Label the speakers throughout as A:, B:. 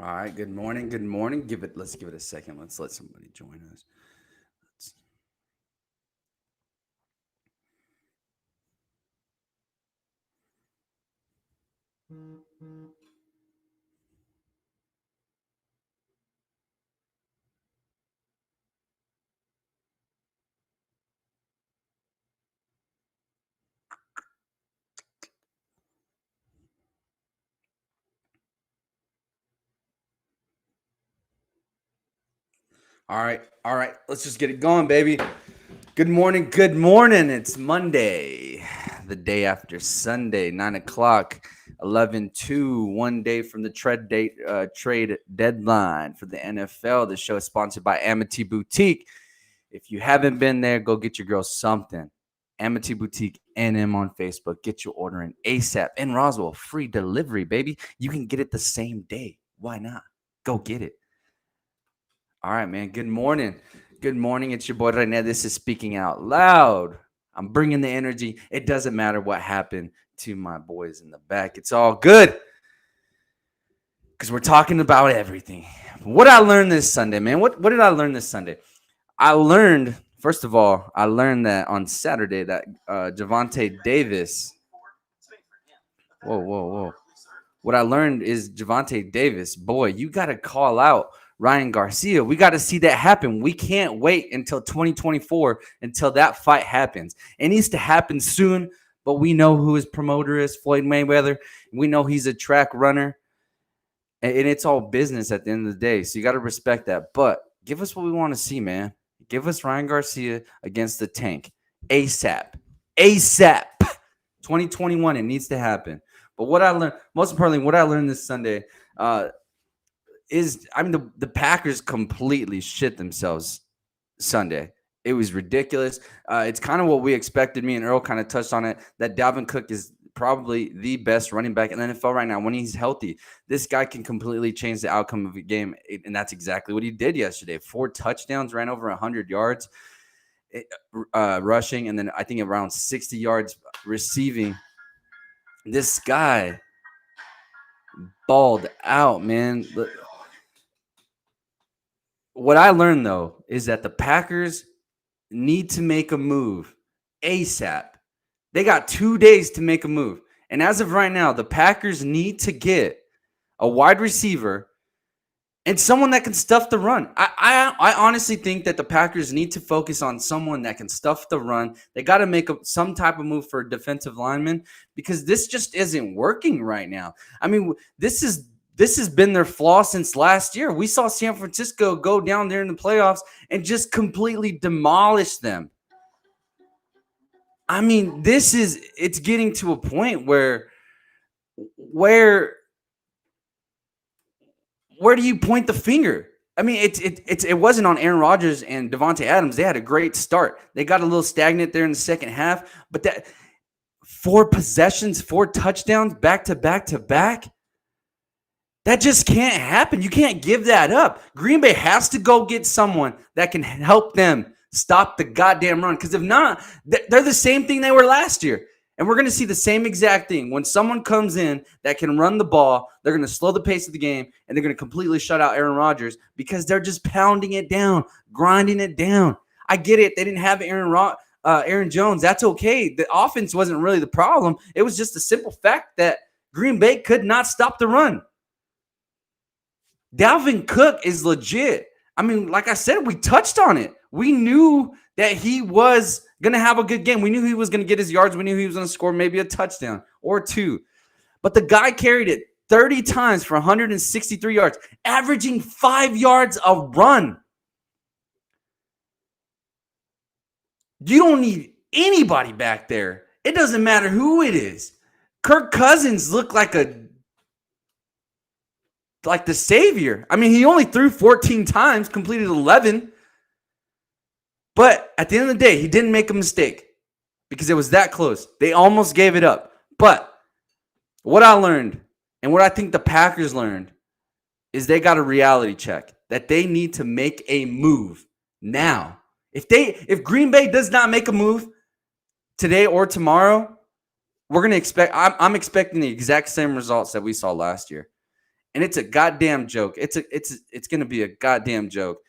A: All right. Good morning. Good morning. Let's give it a second. Let's let somebody join us. Let's, all right. All right. Let's just get it going, baby. Good morning. Good morning. It's Monday, the day after Sunday, 9 o'clock, 11/2, 1 day from the trade deadline for the NFL. The show is sponsored by Amity Boutique. If you haven't been there, go get your girl something. Amity Boutique NM on Facebook. Get your order in ASAP. In Roswell, free delivery, baby. You can get it the same day. Why not? Go get it. All right, man. Good morning. Good morning. It's your boy Rene. This is Speaking Out Loud. I'm bringing the energy. It doesn't matter what happened to my boys in the back. It's all good because we're talking about everything. What I learned this Sunday, man. What did I learn this Sunday? I learned, first of all, that on Saturday that Javonte Davis. Whoa. What I learned is Javonte Davis, boy, you got to call out Ryan Garcia. We got to see that happen. We can't wait until 2024 until that fight happens. It needs to happen soon, but we know who his promoter is, Floyd Mayweather. We know he's a track runner, and it's all business at the end of the day. So you got to respect that. But give us what we want to see, man. Give us Ryan Garcia against the Tank. ASAP. 2021, it needs to happen. But what I learned, most importantly, what I learned this Sunday is, the Packers completely shit themselves Sunday. It was ridiculous. It's kind of what we expected. Me and Earl kind of touched on it, that Dalvin Cook is probably the best running back in the NFL right now when he's healthy. This guy can completely change the outcome of a game, and that's exactly what he did yesterday. 4 touchdowns, ran over 100 yards rushing, and then I think around 60 yards receiving. This guy balled out, man. What I learned, though, is that the Packers need to make a move ASAP. They got 2 days to make a move. And as of right now, the Packers need to get a wide receiver and someone that can stuff the run. I honestly think that the Packers need to focus on someone that can stuff the run. They got to make some type of move for a defensive lineman because this just isn't working right now. This has been their flaw since last year. We saw San Francisco go down there in the playoffs and just completely demolish them. It's getting to a point where do you point the finger? It wasn't on Aaron Rodgers and Devontae Adams. They had a great start. They got a little stagnant there in the second half, but that 4 possessions, 4 touchdowns back to back to back, that just can't happen. You can't give that up. Green Bay has to go get someone that can help them stop the goddamn run. Because if not, they're the same thing they were last year. And we're going to see the same exact thing. When someone comes in that can run the ball, they're going to slow the pace of the game, and they're going to completely shut out Aaron Rodgers because they're just pounding it down, grinding it down. I get it. They didn't have Aaron Jones. That's okay. The offense wasn't really the problem. It was just the simple fact that Green Bay could not stop the run. Dalvin Cook is legit. Like I said, we touched on it. We knew that he was going to have a good game. We knew he was going to get his yards. We knew he was going to score maybe a touchdown or 2. But the guy carried it 30 times for 163 yards, averaging 5 yards a run. You don't need anybody back there. It doesn't matter who it is. Kirk Cousins looked like the savior. He only threw 14 times, completed 11. But at the end of the day, he didn't make a mistake because it was that close. They almost gave it up. But what I learned and what I think the Packers learned is they got a reality check that they need to make a move now. If Green Bay does not make a move today or tomorrow, we're going to I'm expecting the exact same results that we saw last year. And it's a goddamn joke. It's going to be a goddamn joke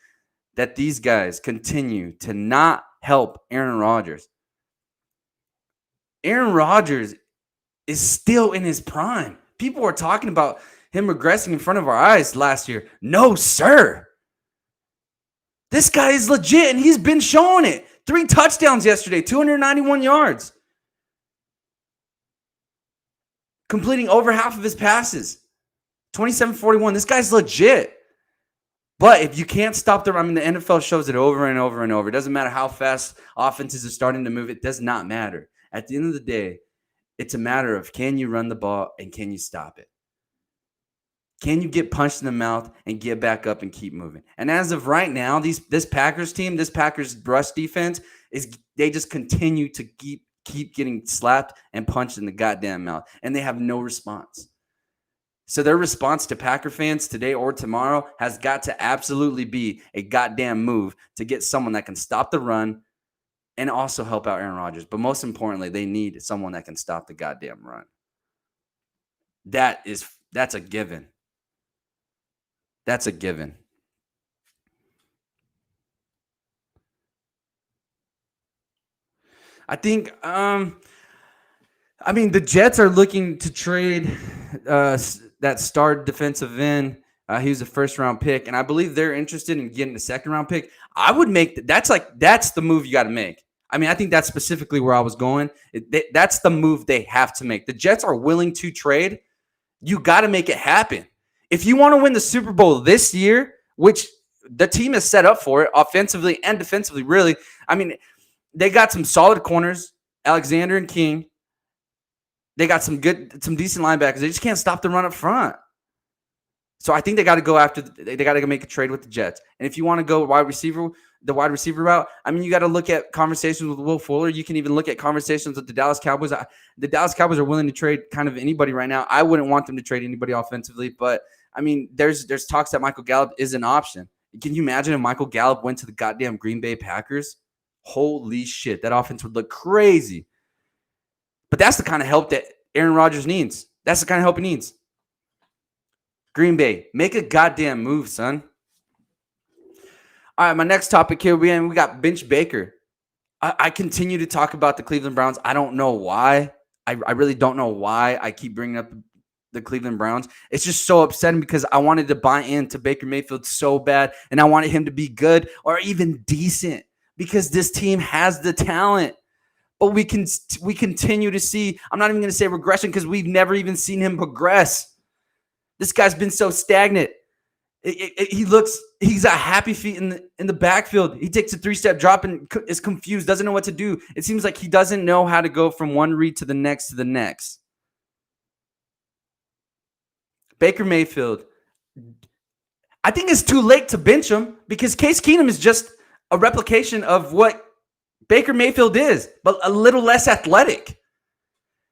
A: that these guys continue to not help Aaron Rodgers. Aaron Rodgers is still in his prime. People were talking about him regressing in front of our eyes last year. No, sir. This guy is legit, and he's been showing it. 3 touchdowns yesterday, 291 yards. Completing over half of his passes. 27-41. This guy's legit. But if you can't stop the run, I mean, the NFL shows it over and over and over. It doesn't matter how fast offenses are starting to move. It does not matter. At the end of the day, it's a matter of can you run the ball and can you stop it? Can you get punched in the mouth and get back up and keep moving? And as of right now, this Packers team, this Packers rush defense, they just continue to keep getting slapped and punched in the goddamn mouth. And they have no response. So their response to Packer fans today or tomorrow has got to absolutely be a goddamn move to get someone that can stop the run and also help out Aaron Rodgers. But most importantly, they need someone that can stop the goddamn run. That's a given. That's a given. I think the Jets are looking to trade that star defensive end. He was a first-round pick, and I believe they're interested in getting a second-round pick. I would make that's the move you got to make. I mean, I think that's specifically where I was going. That's the move they have to make. The Jets are willing to trade. You got to make it happen. If you want to win the Super Bowl this year, which the team is set up for it offensively and defensively, really, I mean, they got some solid corners, Alexander and King. They got some decent linebackers. They just can't stop the run up front. So I think they got to go they got to make a trade with the Jets. And if you want to go the wide receiver route, I mean, you got to look at conversations with Will Fuller. You can even look at conversations with the Dallas Cowboys. The Dallas Cowboys are willing to trade kind of anybody right now. I wouldn't want them to trade anybody offensively, but I mean, there's talks that Michael Gallup is an option. Can you imagine if Michael Gallup went to the goddamn Green Bay Packers? Holy shit, that offense would look crazy. But that's the kind of help that Aaron Rodgers needs. That's the kind of help he needs. Green Bay, make a goddamn move, son. All right, my next topic here, we got Bench Baker. I continue to talk about the Cleveland Browns. I don't know why. I really don't know why I keep bringing up the Cleveland Browns. It's just so upsetting because I wanted to buy into Baker Mayfield so bad, and I wanted him to be good or even decent because this team has the talent. But we continue to see, I'm not even going to say regression because we've never even seen him progress. This guy's been so stagnant. He's a happy feet in the backfield. He takes a 3-step drop and is confused, doesn't know what to do. It seems like he doesn't know how to go from one read to the next. Baker Mayfield. I think it's too late to bench him because Case Keenum is just a replication of what Baker Mayfield is, but a little less athletic.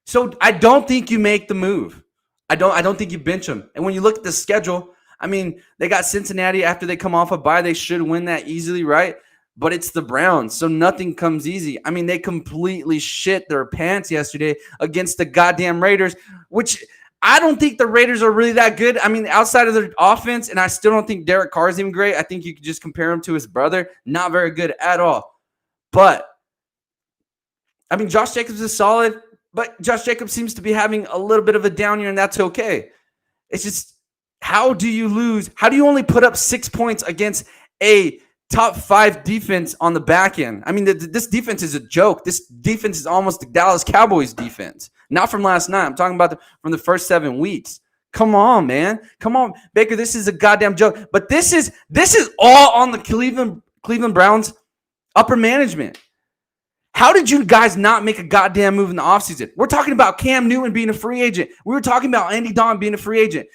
A: So I don't think you make the move. I don't think you bench him. And when you look at the schedule, I mean, they got Cincinnati after they come off a bye. They should win that easily, right? But it's the Browns, so nothing comes easy. I mean, they completely shit their pants yesterday against the goddamn Raiders, which I don't think the Raiders are really that good. I mean, outside of their offense, and I still don't think Derek Carr is even great. I think you could just compare him to his brother. Not very good at all. But, I mean, Josh Jacobs is solid. But Josh Jacobs seems to be having a little bit of a down year, and that's okay. It's just, how do you lose? How do you only put up 6 points against a top 5 defense on the back end? I mean, this defense is a joke. This defense is almost the Dallas Cowboys defense. Not from last night. I'm talking about from the first 7 weeks. Come on, man. Come on, Baker. This is a goddamn joke. But this is all on the Cleveland Browns upper management. How did you guys not make a goddamn move in the offseason? We're talking about Cam Newton being a free agent. We were talking about Andy Dalton being a free agent.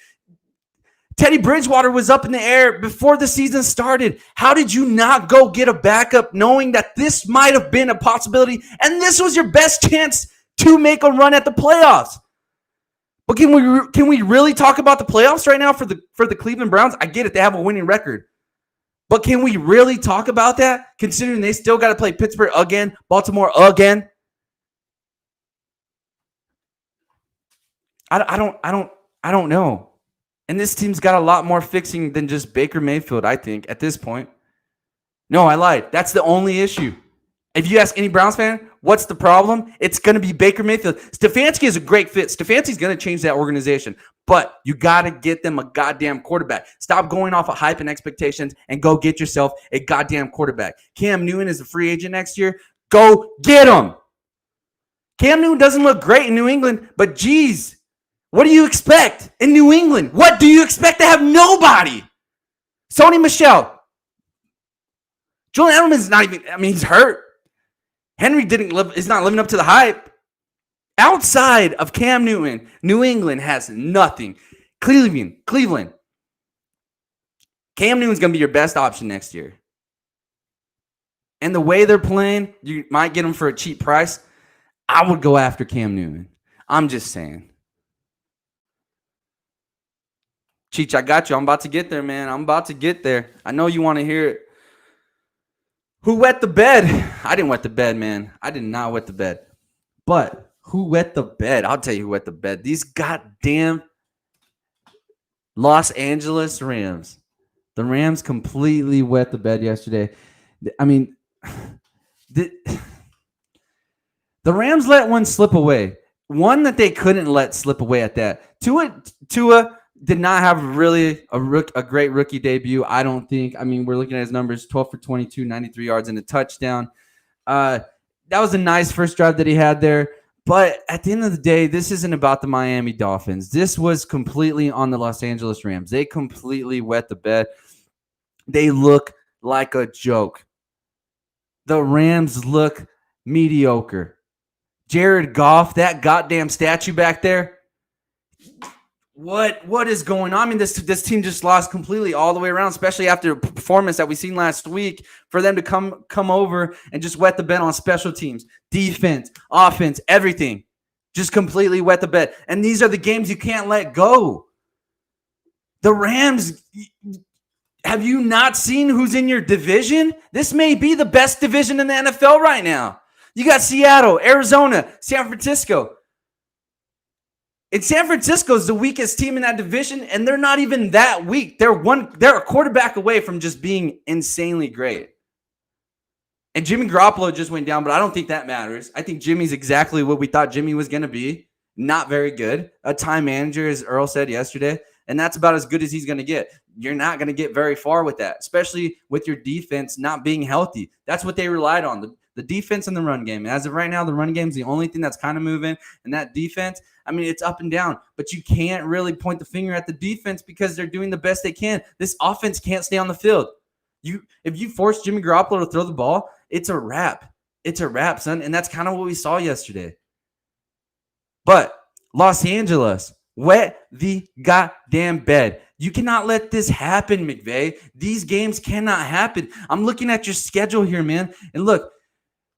A: Teddy Bridgewater was up in the air before the season started. How did you not go get a backup knowing that this might have been a possibility and this was your best chance to make a run at the playoffs? But can we really talk about the playoffs right now for the Cleveland Browns? I get it. They have a winning record. But can we really talk about that, considering they still got to play Pittsburgh again, Baltimore again? I don't know. And this team's got a lot more fixing than just Baker Mayfield, I think, at this point. No, I lied. That's the only issue. If you ask any Browns fan, what's the problem? It's going to be Baker Mayfield. Stefanski is a great fit. Stefanski's going to change that organization. But you got to get them a goddamn quarterback. Stop going off of hype and expectations and go get yourself a goddamn quarterback. Cam Newton is a free agent next year. Go get him. Cam Newton doesn't look great in New England, but geez, what do you expect in New England? What do you expect to have? Nobody. Sony Michel. Julian Edelman's not even, he's hurt. Henry is not living up to the hype. Outside of Cam Newton, New England has nothing. Cleveland. Cam Newton's going to be your best option next year. And the way they're playing, you might get him for a cheap price. I would go after Cam Newton. I'm just saying. Cheech, I got you. I'm about to get there, man. I'm about to get there. I know you want to hear it. Who wet the bed? I didn't wet the bed, man. I did not wet the bed. But who wet the bed? I'll tell you who wet the bed. These goddamn Los Angeles Rams. The Rams completely wet the bed yesterday. I mean, the Rams let one slip away. One that they couldn't let slip away at that. Tua did not have really a great rookie debut, I don't think. I mean, we're looking at his numbers, 12 for 22, 93 yards and a touchdown. That was a nice first drive that he had there. But at the end of the day, this isn't about the Miami Dolphins. This was completely on the Los Angeles Rams. They completely wet the bed. They look like a joke. The Rams look mediocre. Jared Goff, that goddamn statue back there. What is going on? I mean, this team just lost completely all the way around, especially after a performance that we seen last week. For them to come over and just wet the bed on special teams, defense, offense, everything, just completely wet the bed. And these are the games you can't let go. The Rams, have you not seen who's in your division? This may be the best division in the NFL right now. You got Seattle, Arizona, San Francisco. And San Francisco is the weakest team in that division, and they're not even that weak. They're a quarterback away from just being insanely great. And Jimmy Garoppolo just went down, but I don't think that matters. I think Jimmy's exactly what we thought Jimmy was going to be. Not very good. A time manager, as Earl said yesterday, and that's about as good as he's going to get. You're not going to get very far with that, especially with your defense not being healthy. That's what they relied on, the defense and the run game. And as of right now, the run game is the only thing that's kind of moving, and that defense – I mean, it's up and down, but you can't really point the finger at the defense because they're doing the best they can. This offense can't stay on the field. If you force Jimmy Garoppolo to throw the ball, it's a wrap. It's a wrap, son, and that's kind of what we saw yesterday. But Los Angeles, wet the goddamn bed. You cannot let this happen, McVay. These games cannot happen. I'm looking at your schedule here, man, and look,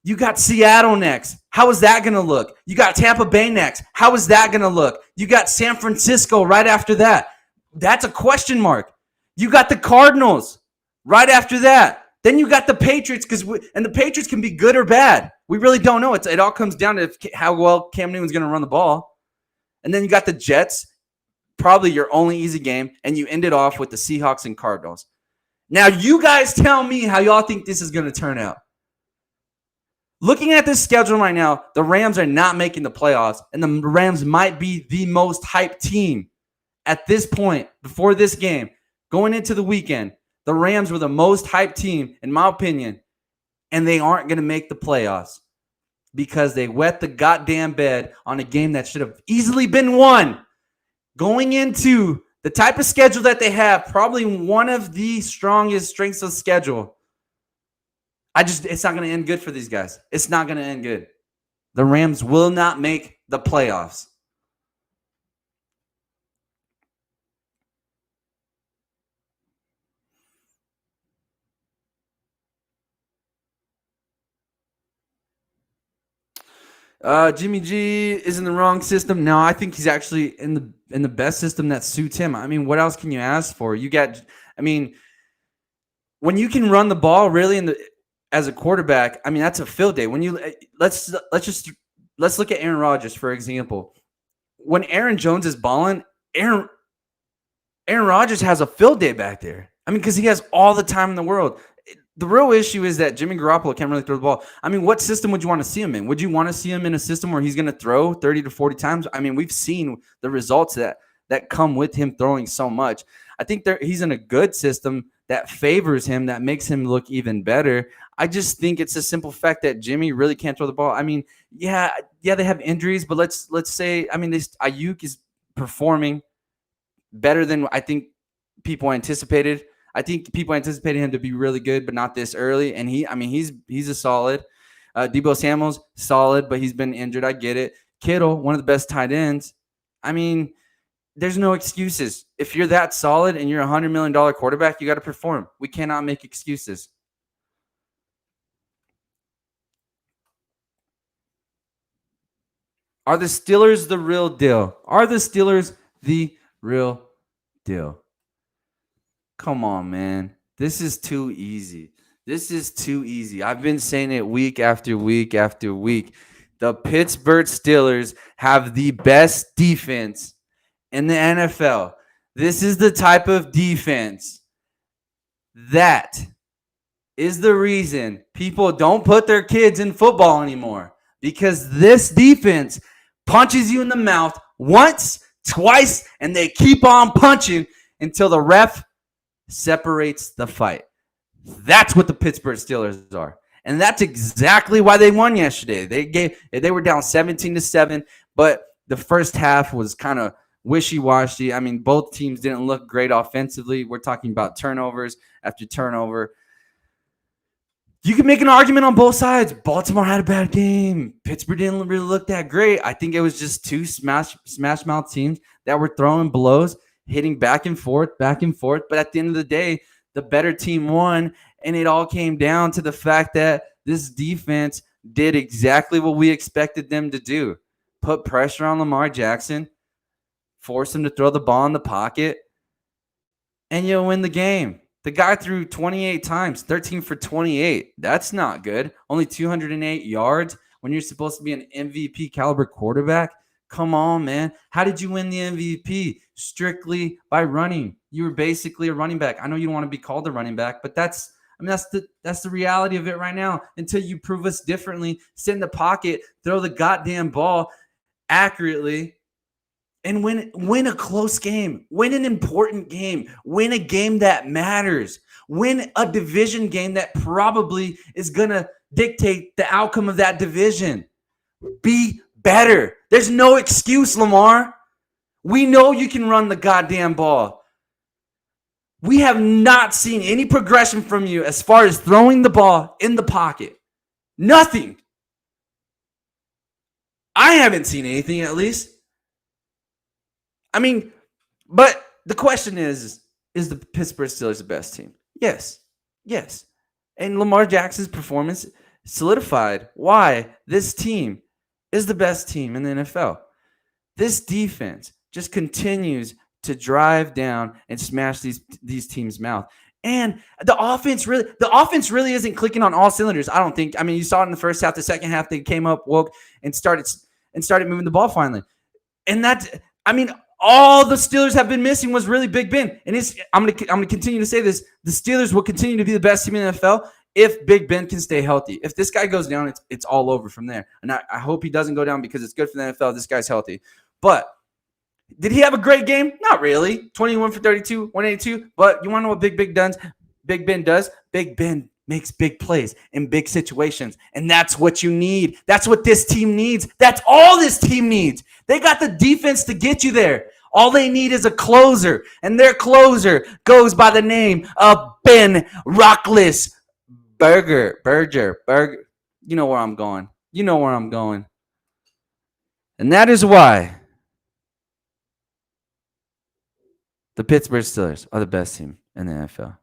A: you got Seattle next. How is that going to look? You got Tampa Bay next. How is that going to look? You got San Francisco right after that. That's a question mark. You got the Cardinals right after that. Then you got the Patriots, and the Patriots can be good or bad. We really don't know. It all comes down to how well Cam Newton's going to run the ball. And then you got the Jets, probably your only easy game, and you end it off with the Seahawks and Cardinals. Now, you guys tell me how y'all think this is going to turn out. Looking at this schedule right now, the Rams are not making the playoffs, and the Rams might be the most hyped team at this point before this game. Going into the weekend, the Rams were the most hyped team, in my opinion, and they aren't going to make the playoffs because they wet the goddamn bed on a game that should have easily been won. Going into the type of schedule that they have, probably one of the strongest strengths of schedule. It's not going to end good for these guys. It's not going to end good. The Rams will not make the playoffs. Jimmy G is in the wrong system. No, I think he's actually in the best system that suits him. I mean, what else can you ask for? When you can run the ball really as a quarterback, I mean, that's a field day. When you let's look at Aaron Rodgers, for example. When Aaron Jones is balling, Aaron Rodgers has a field day back there. I mean, because he has all the time in the world. The real issue is that Jimmy Garoppolo can't really throw the ball. I mean, what system would you want to see him in? Would you want to see him in a system where he's going to throw 30 to 40 times? I mean, we've seen the results that come with him throwing so much. I think he's in a good system that favors him, that makes him look even better. I just think it's a simple fact that Jimmy really can't throw the ball. I mean, yeah, they have injuries, but let's say, I mean, Ayuk is performing better than I think people anticipated. I think people anticipated him to be really good, but not this early. And he's a solid. Deebo Samuel's solid, but he's been injured. I get it. Kittle, one of the best tight ends. I mean, there's no excuses. If you're that solid and you're a $100 million quarterback, you got to perform. We cannot make excuses. Are the Steelers the real deal? Are the Steelers the real deal? Come on, man. This is too easy. This is too easy. I've been saying it week after week after week. The Pittsburgh Steelers have the best defense in the NFL. This is the type of defense that is the reason people don't put their kids in football anymore, because this defense punches you in the mouth once, twice, and they keep on punching until the ref separates the fight. That's what the Pittsburgh Steelers are. And that's exactly why they won yesterday. They were down 17-7, but the first half was kind of wishy-washy. I mean, both teams didn't look great offensively. We're talking about turnovers after turnover. You can make an argument on both sides. Baltimore had a bad game. Pittsburgh didn't really look that great. I think it was just two smash mouth teams that were throwing blows, hitting back and forth. But at the end of the day, the better team won, and it all came down to the fact that this defense did exactly what we expected them to do. Put pressure on Lamar Jackson, force him to throw the ball in the pocket, and you'll win the game. The guy threw 28 times, 13 for 28. That's not good. Only 208 yards when you're supposed to be an MVP caliber quarterback. Come on, man. How did you win the MVP? Strictly by running. You were basically a running back. I know you don't want to be called a running back, but that's the reality of it right now. Until you prove us differently, sit in the pocket, throw the goddamn ball accurately, and win a close game, win an important game, win a game that matters, win a division game that probably is going to dictate the outcome of that division. Be better. There's no excuse, Lamar. We know you can run the goddamn ball. We have not seen any progression from you as far as throwing the ball in the pocket. Nothing. I haven't seen anything, at least. I mean, but the question is the Pittsburgh Steelers the best team? Yes. And Lamar Jackson's performance solidified why this team is the best team in the NFL. This defense just continues to drive down and smash these teams' mouth. And the offense really isn't clicking on all cylinders, I don't think. I mean, you saw it in the first half. The second half, they came up, woke, and started moving the ball finally. And all the Steelers have been missing was really Big Ben. And I'm gonna continue to say this. The Steelers will continue to be the best team in the NFL if Big Ben can stay healthy. If this guy goes down, it's all over from there. And I hope he doesn't go down, because it's good for the NFL if this guy's healthy. But did he have a great game? Not really. 21 for 32, 182. But you want to know what Big Ben does? Big Ben makes big plays in big situations. And that's what you need. That's what this team needs. That's all this team needs. They got the defense to get you there. All they need is a closer. And their closer goes by the name of Ben Roethlisberger. Burger. You know where I'm going. And that is why the Pittsburgh Steelers are the best team in the NFL.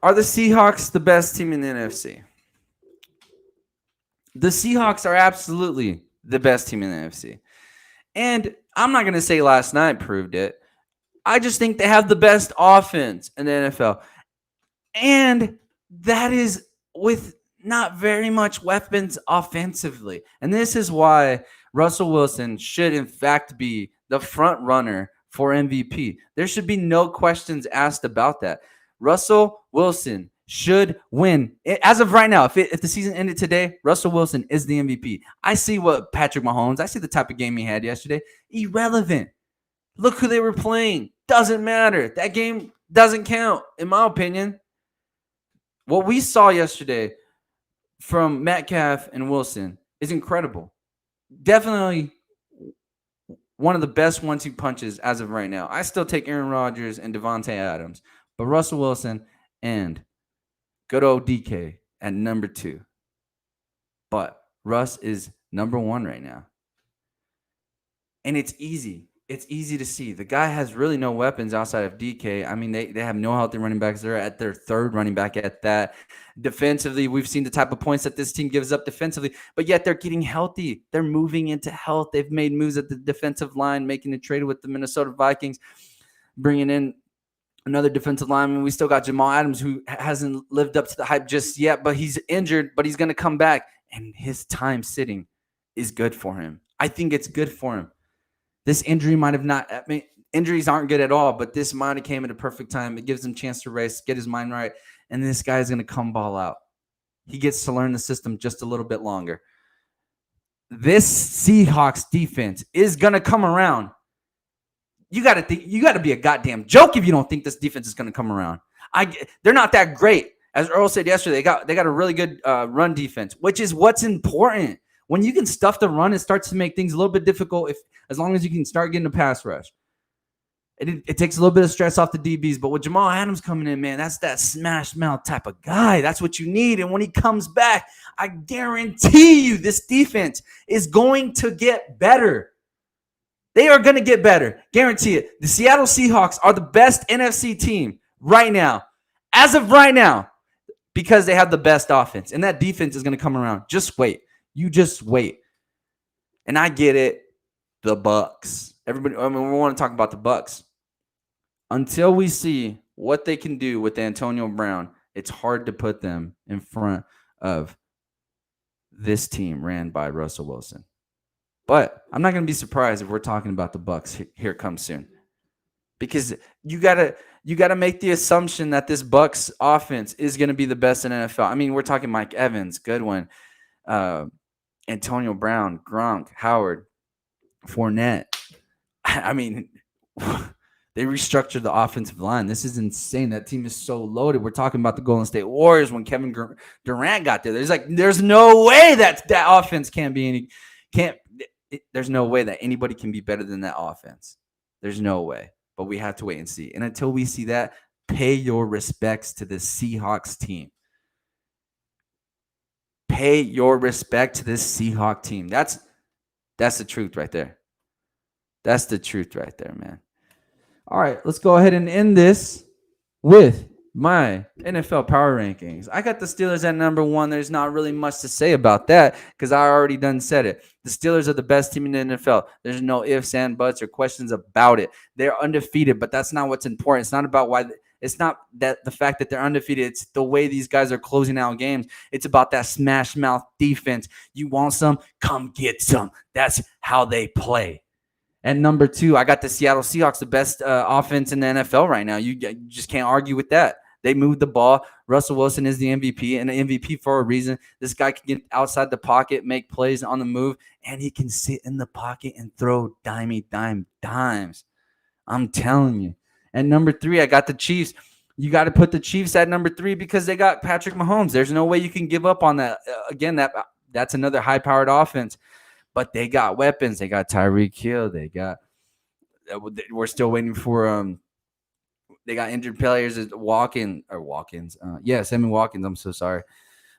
A: Are the Seahawks the best team in the NFC? The Seahawks are absolutely the best team in the NFC. And I'm not going to say last night proved it. I just think they have the best offense in the NFL. And That is with not very much weapons offensively. And this is why Russell Wilson should, in fact, be the front runner for MVP. There should be no questions asked about that. Russell Wilson should win. As of right now, if the season ended today, Russell Wilson is the MVP. I see what Patrick Mahomes, I see the type of game he had yesterday. Irrelevant. Look who they were playing. Doesn't matter. That game doesn't count, in my opinion. What we saw yesterday from Metcalf and Wilson is incredible. Definitely one of the best 1-2 punches as of right now. I still take Aaron Rodgers and Devontae Adams, but Russell Wilson and good old DK at number 2. But Russ is number 1 right now. And it's easy. It's easy to see. The guy has really no weapons outside of DK. I mean, they have no healthy running backs. They're at their 3rd running back at that. Defensively, we've seen the type of points that this team gives up defensively, but yet they're getting healthy. They're moving into health. They've made moves at the defensive line, making a trade with the Minnesota Vikings, bringing in another defensive lineman. We still got Jamal Adams, who hasn't lived up to the hype just yet, but he's injured, but he's going to come back, and his time sitting is good for him. I think it's good for him. This injury might have not, I mean, injuries aren't good at all, but this might have came at a perfect time. It gives him a chance to rest, get his mind right, and this guy is going to come ball out. He gets to learn the system just a little bit longer. This Seahawks defense is going to come around. You got to be a goddamn joke if you don't think this defense is going to come around. They're not that great. As Earl said yesterday, they got a really good run defense, which is what's important. When you can stuff the run, it starts to make things a little bit difficult as long as you can start getting a pass rush. It takes a little bit of stress off the DBs, but with Jamal Adams coming in, man, that's that smash mouth type of guy. That's what you need. And when he comes back, I guarantee you this defense is going to get better. They are going to get better. Guarantee it. The Seattle Seahawks are the best NFC team right now, as of right now, because they have the best offense. And that defense is going to come around. Just wait. You just wait. And I get it. The Bucks. Everybody, I mean, we want to talk about the Bucks. Until we see what they can do with Antonio Brown, it's hard to put them in front of this team ran by Russell Wilson. But I'm not going to be surprised if we're talking about the Bucks here come soon. Because you gotta make the assumption that this Bucks offense is going to be the best in NFL. I mean, we're talking Mike Evans, Goodwin, Antonio Brown, Gronk, Howard, Fournette. I mean, they restructured the offensive line. This is insane. That team is so loaded. We're talking about the Golden State Warriors when Kevin Durant got there. There's no way that offense there's no way that anybody can be better than that offense. There's no way. But we have to wait and see. And until we see that, pay your respects to the Seahawks team. Pay your respect to this Seahawks team. That's the truth right there. That's the truth right there, man. All right, let's go ahead and end this with my NFL power rankings. I got the Steelers at number 1. There's not really much to say about that because I already done said it. The Steelers are the best team in the NFL. There's no ifs and buts or questions about it. They're undefeated, but that's not what's important. It's not about why. It's not that the fact that they're undefeated. It's the way these guys are closing out games. It's about that smash mouth defense. You want some? Come get some. That's how they play. At number 2, I got the Seattle Seahawks, the best offense in the NFL right now. You just can't argue with that. They moved the ball. Russell Wilson is the MVP, and an MVP for a reason. This guy can get outside the pocket, make plays on the move, and he can sit in the pocket and throw dimes. I'm telling you. At number 3, I got the Chiefs. You got to put the Chiefs at number 3 because they got Patrick Mahomes. There's no way you can give up on that. Again, that's another high-powered offense. But they got weapons. They got Tyreek Hill. We're still waiting for they got injured players as Watkins. Sammy Watkins. I'm so sorry.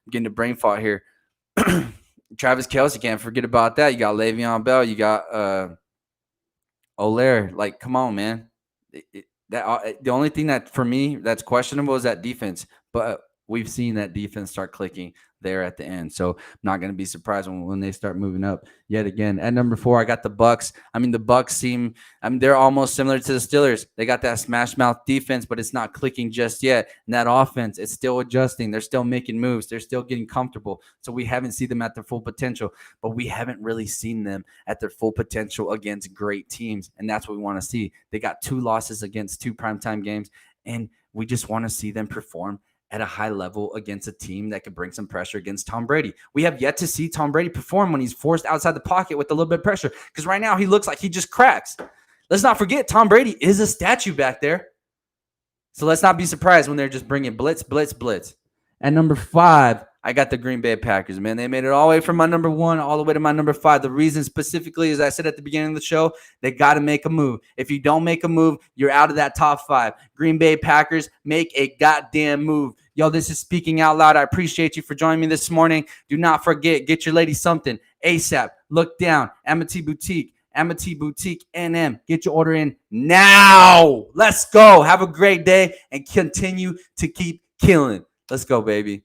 A: I'm getting a brain fart here. Travis Kelce, can't forget about that. You got Le'Veon Bell. You got Olaire. Like, come on, man. The only thing that for me that's questionable is that defense. But we've seen that defense start clicking. there at the end. So I'm not going to be surprised when they start moving up yet again. At number 4, I got the Bucks. The Bucks they're almost similar to the Steelers. They got that smash mouth defense, but it's not clicking just yet. And that offense, it's still adjusting. They're still making moves. They're still getting comfortable. So we haven't seen them at their full potential, but we haven't really seen them at their full potential against great teams. And that's what we want to see. They got 2 losses against 2 primetime games, and we just want to see them perform at a high level against a team that could bring some pressure against Tom Brady. We have yet to see Tom Brady perform when he's forced outside the pocket with a little bit of pressure, because right now he looks like he just cracks. Let's not forget, Tom Brady is a statue back there. So let's not be surprised when they're just bringing blitz, blitz, blitz. At number 5, I got the Green Bay Packers, man. They made it all the way from my number 1 all the way to my number 5. The reason specifically, as I said at the beginning of the show, they got to make a move. If you don't make a move, you're out of that top 5. Green Bay Packers, make a goddamn move. Yo, this is Speaking Out Loud. I appreciate you for joining me this morning. Do not forget, get your lady something ASAP. Look down, Amity Boutique NM. Get your order in now. Let's go. Have a great day and continue to keep killing. Let's go, baby.